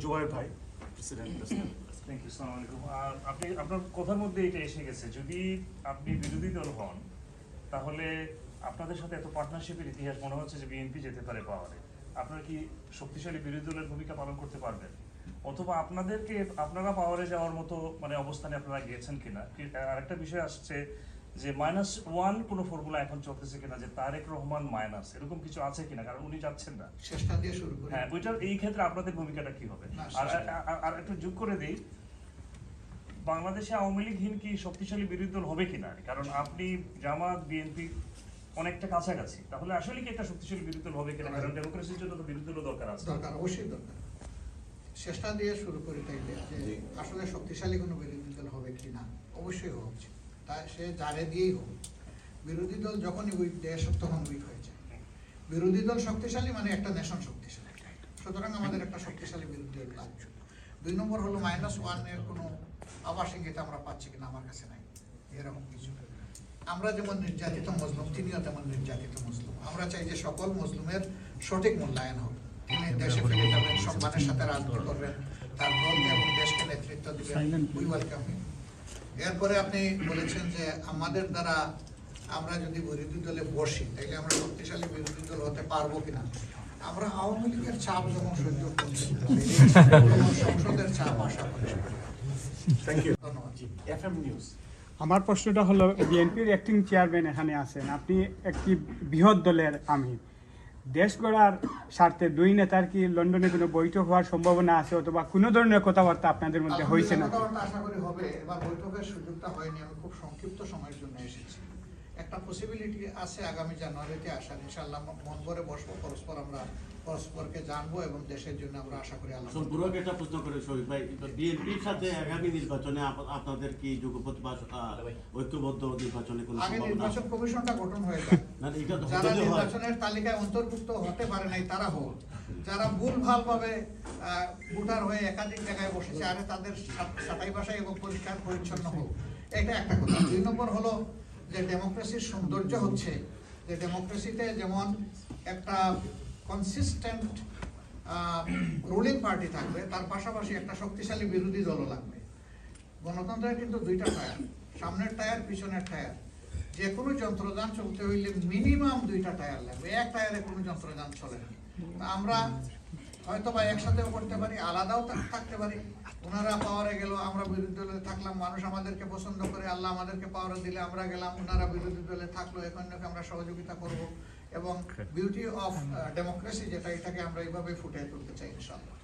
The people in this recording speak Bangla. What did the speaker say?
জোয়ার ভাই, প্রেসিডেন্ট। থ্যাংক ইউ, আসসালামু আলাইকুম। আপনি আপনার কথার মধ্যে এটা এসে গেছে, যদি আপনি বিরোধী দল হন তাহলে আপনাদের সাথে এত পার্টনারশিপের ইতিহাস মনে হচ্ছে যে বিএনপি যেতে পারে পাওয়ারে। আপনারা কি শক্তিশালী বিরোধী দলের ভূমিকা পালন করতে পারবেন, অথবা আপনারা পাওয়ারে যাওয়ার মতো মানে অবস্থানে আপনারা গিয়েছেন কিনা? আরেকটা বিষয় আসছে যে -1 কোনো ফর্মুলা এখন চলতেছে কিনা, যে তারেক রহমান মাইনাস, এরকম কিছু আছে কিনা? কারণ উনি যাচ্ছেন না। চেষ্টা দিয়ে শুরু করি। হ্যাঁ, ওইটার এই ক্ষেত্রে আপনাদের ভূমিকাটা কি হবে? আর একটু যোগ করে দিই, বাংলাদেশে আওয়ামী লীগহীন কি শক্তিশালী বিরোধী দল হবে কিনা? কারণ আপনি জামাত বিএনপি অনেকটা কাছাকাছি, তাহলে আসলে কি একটা শক্তিশালী বিরোধী দল হবে কিনা? কারণ ডেমোক্রেসির জন্য তো বিরোধী দল দরকার আছে। দরকার, অবশ্যই দরকার। চেষ্টা দিয়ে শুরু করি তাইলে যে আসলে শক্তিশালী কোনো বিরোধী দল হবে কিনা। অবশ্যই হওয়া উচিত, তাই সে যারে দিয়েই হোক। বিরোধী দল যখনই উইক দেয় তখন উইক হয়ে যায়। বিরোধী দল শক্তিশালী মানে একটা নেশন শক্তিশালী। সুতরাং আমাদের একটা শক্তিশালী বিরোধী দল লাগবে। 2 নম্বর হলো -1 এর কোনো আভাস ইঙ্গিত আমরা পাচ্ছি কিনা, আমার কাছে নাই এরকম কিছু। আমরা যেমন নির্যাতিত মুসলিম, তিনিও তেমন নির্যাতিত মুসলিম। আমরা চাই যে সকল মুসলিমের সঠিক মূল্যায়ন হোক। তিনি দেশে ফিরে যাবেন, সম্মানের সাথে রাজনীতি করবেন, তার দলকে এবং দেশকে নেতৃত্ব দিবেন। উই ওয়েলকাম হিম। এরপরে আপনি বলেছেন যে আমাদের দ্বারা আমরা যদি বিরোধী দলে বসি তাহলে আমরা শক্তিশালী বিরোধী দল হতে পারবো কিনা। আমরা আওয়ামী লীগের চাপ যেমন সহ্য করতে সংসদের চাপ আশা করি। Thank you. ধন্যবাদ। FM news. আমার প্রশ্নটা হলো, বিএনপির অ্যাক্টিং চেয়ারম্যান এখানে আছেন, আপনি একটি বৃহৎ দলের আমির। দেশ গড়ার স্বার্থে 2 নেতার কি লন্ডনে কোনো বৈঠক হওয়ার সম্ভাবনা আছে, অথবা কোনো ধরনের কথাবার্তা আপনাদের মধ্যে হয়েছে না? কথাবার্তা আশা করি হবে। এবার বৈঠকের সুযোগটা হয়নি, আমি খুব সংক্ষিপ্ত সময়ের জন্য এসেছি। একটা পসিবিলিটি আছে আগামী জানুয়ারিতে আসার। ইনশাআল্লাহ মন ভরে বসবো, আমরা পরস্পরকে জানবো এবং দেশের জন্য আমরা আশা করি আল্লাহ। সম্পূর্ণ একটা প্রশ্ন করে শহীদ ভাই, বিএনপির সাথে আগামী নির্বাচনে আপনাদের কি যুগপথ বা ঐক্যবদ্ধ নির্বাচনে কোনো আগে সম্ভাবনা? নির্বাচন কমিশনটা গঠন হয়ে যায়। না, এটা তো যারা হতে হয়। নির্বাচনের তালিকায় অন্তর্ভুক্ত হতে পারে নাই তারা হোক, যারা ভুলভাল ভাবে ভোটার হয়ে একাধিক জায়গায় বসেছে আরে তাদের সাটাই বাসাই এবং পরিষ্কার পরিচ্ছন্ন হোক। এটা একটা কথা। 2 নম্বর হলো যে ডেমোক্রেসির সৌন্দর্য হচ্ছে যে ডেমোক্রেসিতে যেমন একটা কনসিস্টেন্ট রুলিং পার্টি থাকবে, তার পাশাপাশি একটা শক্তিশালী বিরোধী দলও লাগবে। গণতন্ত্রের কিন্তু 2টা টায়ার, সামনের টায়ার পিছনের টায়ার। যে কোনো যন্ত্রযান চলতে হইলে মিনিমাম 2টা টায়ার লাগবে, এক টায়ারে কোনো যন্ত্রযান চলে না। আমরা হয়তো বা একসাথেও করতে পারি, আলাদাও থাকতে পারি। ওনারা পাওয়ারে গেল, আমরা বিরোধী দলে থাকলাম, মানুষ আমাদেরকে পছন্দ করে, আল্লাহ আমাদেরকে পাওয়ারে দিলে আমরা গেলাম, ওনারা বিরোধী দলে থাকলো, এখানে আমরা সহযোগিতা করব এবং বিউটি অফ ডেমোক্রেসি যেটা, এটাকে আমরা এইভাবে ফুটিয়ে তুলতে চাই ইনশাআল্লাহ।